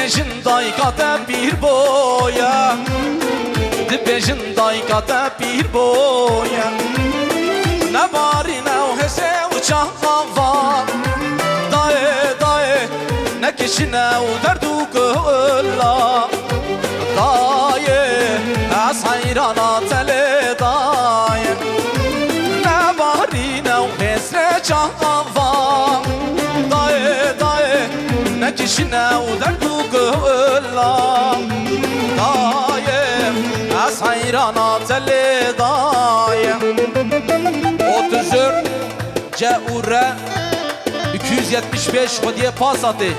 Dibejin daykata bir boya, dibejin daykata bir boya. Ne bari ne o hese uçan hava, daye daye ne kişi ne o derdu kılla, daye az hayrana tele daye. Ne bari ne o hese uçan hava, daye daye ne kişi ne o derdu kılla, daye az hayrana tele daye. 34 Ceure 275 خودیه پاس آتی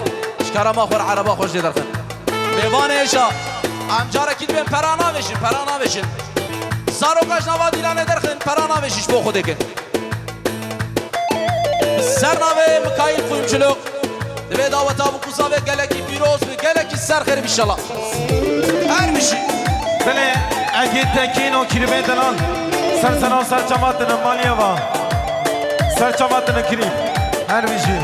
شکرما خور عربا خوش دیدرخن میوان ایشا امجاره کید بین پرانا بشین زاروکاش نوا دیلانه درخن پرانا بشیش بو خوده کن سرناوه مکایل قویمچلوک دوی دعوتا بو کساوه گلکی پیروز و گلکی سر خیرم انشالله هر بشی بله اگه تکین و کریمه دلان سر سلام سر چماتن مالیه با سر چماتن کریم هر بیشی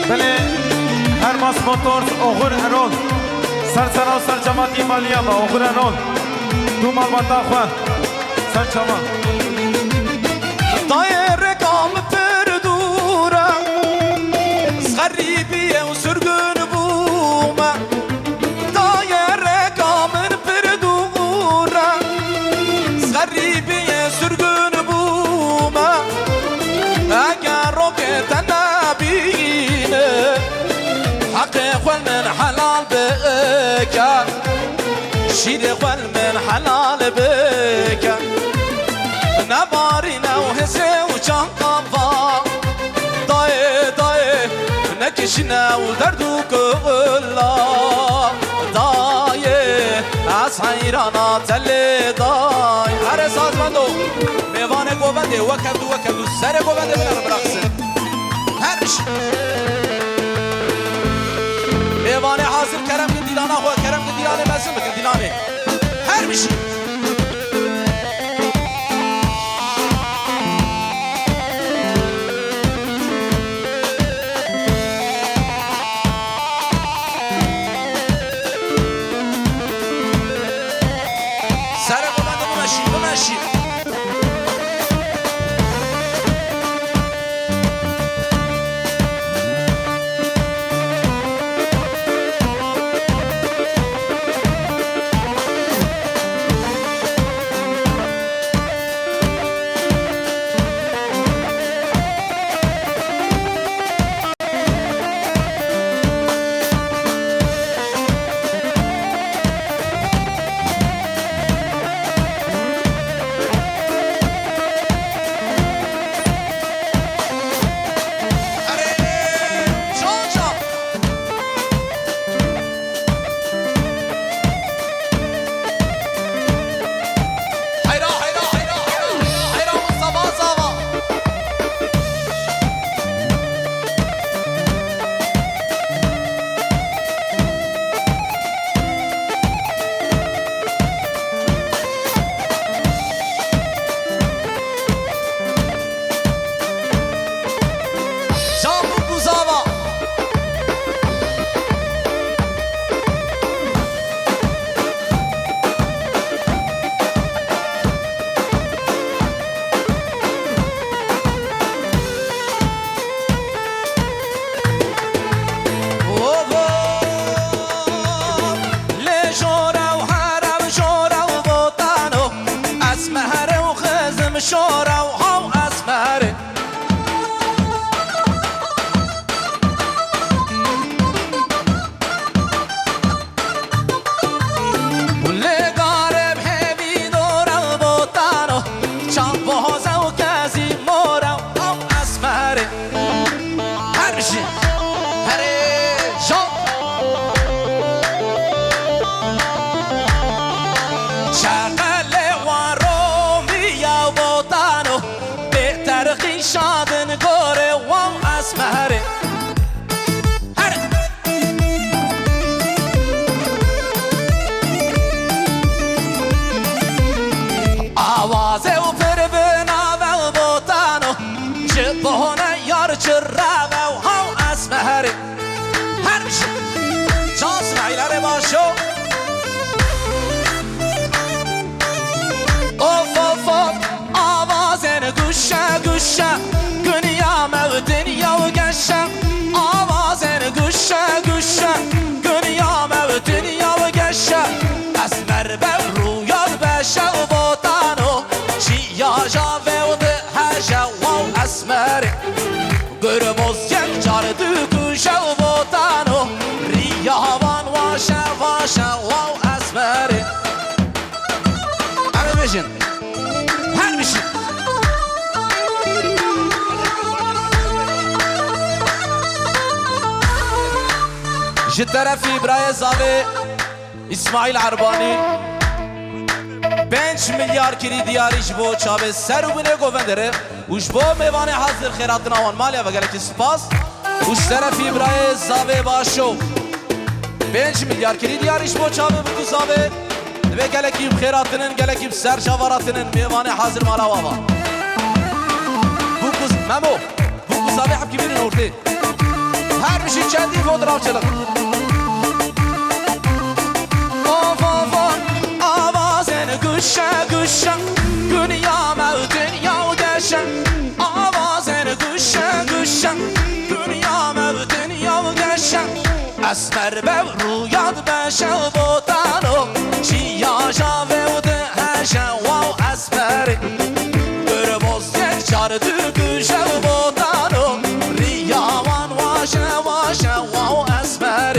بله هر ماس موتورز اغور هرول سر سلام سر چماتی مالیه با اغور هرول دو مال باتا خواه سر چمان دایه رکام پردورم غریبیه و سرگون بومه دایه رکام پردورم غریبیه سرگون بومه اگر روکت نبینه حق خول من حلال بکن شیر خول من حلال بکن نباری نو حسه و چان قفا دایه دایه نکشی نو دردو کلا دایه از حیرانا تله دای هر سازمندو میوان گوونده وکدو سر گوونده بگرم برقصه هر بشی میوان حاضر کرم که دیلانه خواه کرم که دیلانه بزن بکن دیلانه هر بشی جی طرفی برای زاوی اسماعیل عربانی 5 میلیارد کری دیاریش بو چاوه سر و بینه گووندره وش بو میوان حاضر خیراتنا آن مالیا و گلکی سپاس وش طرفی برای زاوی باشو 5 میلیارد کری دیاریش بو چاوه بکو زاوی و گلکی خیراتنن گلکی سر شاوراتنن میوان حاضر مالا وابا بکو ممو بکو زاوی حب کبیرین ارده هر بشی چندی فوتراف چلق Guşa guşa dünyama dünya deşen avazın guşa guşa dünyama dünya deşen esmer bev rüyad beşe botano çiyaja ve de heşe wow esmer görboz yer çardı guşa botano riyavan vaşe vaşe wow esmer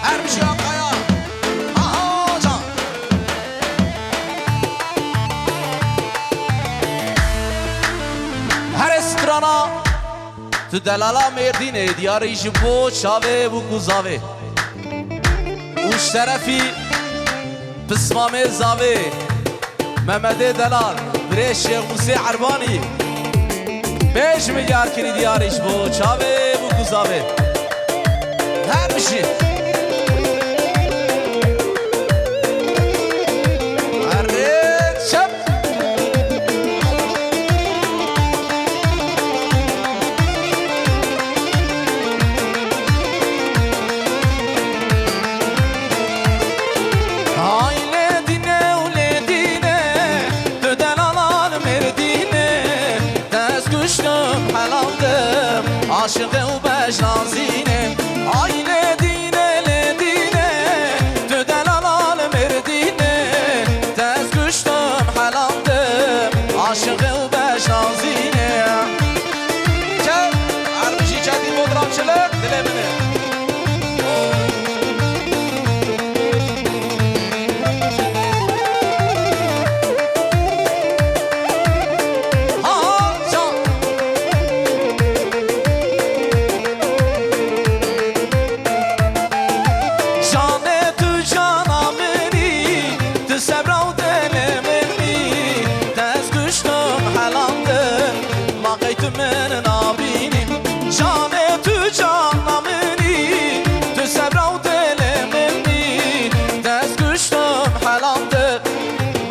her bir şey yapmaya تو دلالا مردینه دیاریش بو چاوه بو گوزاوه اوش طرفی پسمام زاوه محمد دلال بره شیخ موسی عربانی 5 میلیارد کری دیاریش بو چاوه بو گوزاوه هر بشی aşık u beşnazine aile dine le dine tüden alal merdine tez güçtüm halamdım aşık u beşnazine çel armışı çetin fotoğrafçılık dilemini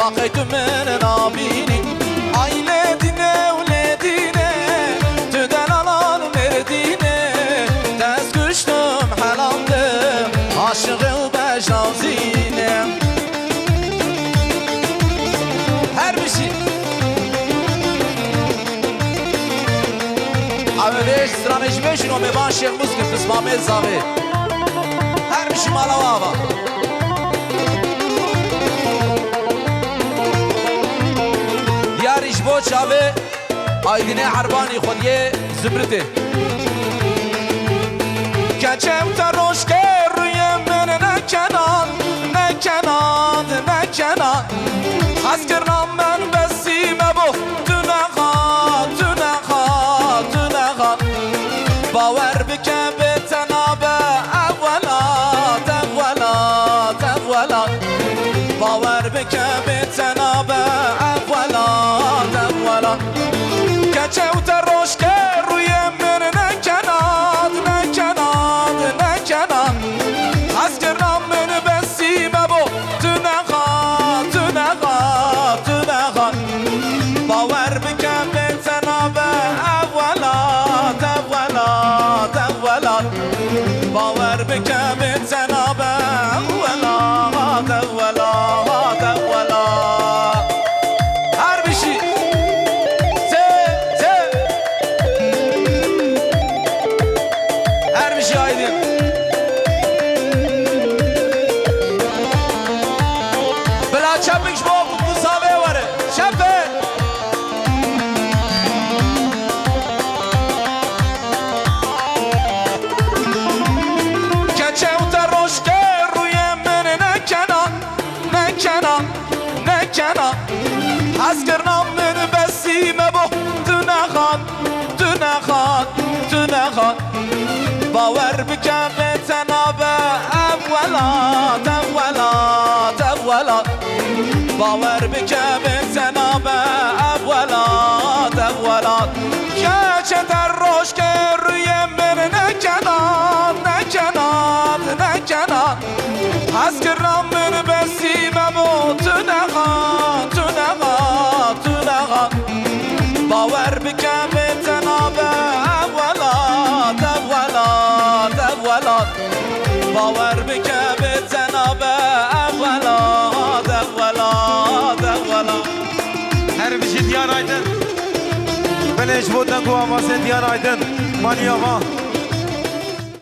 bakaytı men nabini aile dine ule dine tüden alan merdine tez güçtüm halamdım aşığı beşnazine her bir şey abi 5 straneji beşin o mevan şeyh muskif kısmamet zavi her bir şey malavava دیاریش بو چاوه آیدینه عربانی خودیه زبرده کچم تروش که روی من نکنان نکنان نکنان از کرنام من بسیمه بو تو نخواد تو نخواد تو نخواد باور بکه به تنابه اولاد اولاد اولاد باور بکه به تنابه کچه و تروش که روی من نکناد نکناد نکناد از گرام من بسیمه بو تو نخواد تو نخواد تو نخواد باور بکن به تنابه اولاد اولاد اولاد باور بکن به تنابه اولاد اولاد اولاد هر بشی Çapık bu kuzave var. Çapı. Keçe uta roşke ruye mene ne kenan ne kenan ne kenan. Askernam mene besime bu tüne khan tüne khan tüne khan. Baver bike بکه به جناب اولاد اولاد که چه در روش که روی من نکناد نکناد نکناد هست که رام من بسیمه و تو نخواد تو نخواد تو نخواد باور بکه به جناب اولاد اولاد اولاد باور بکه به جناب اولاد اولاد اولاد هر بشی دیار آیدن بلش بودن گو آوازه دیار آیدن مالی آوا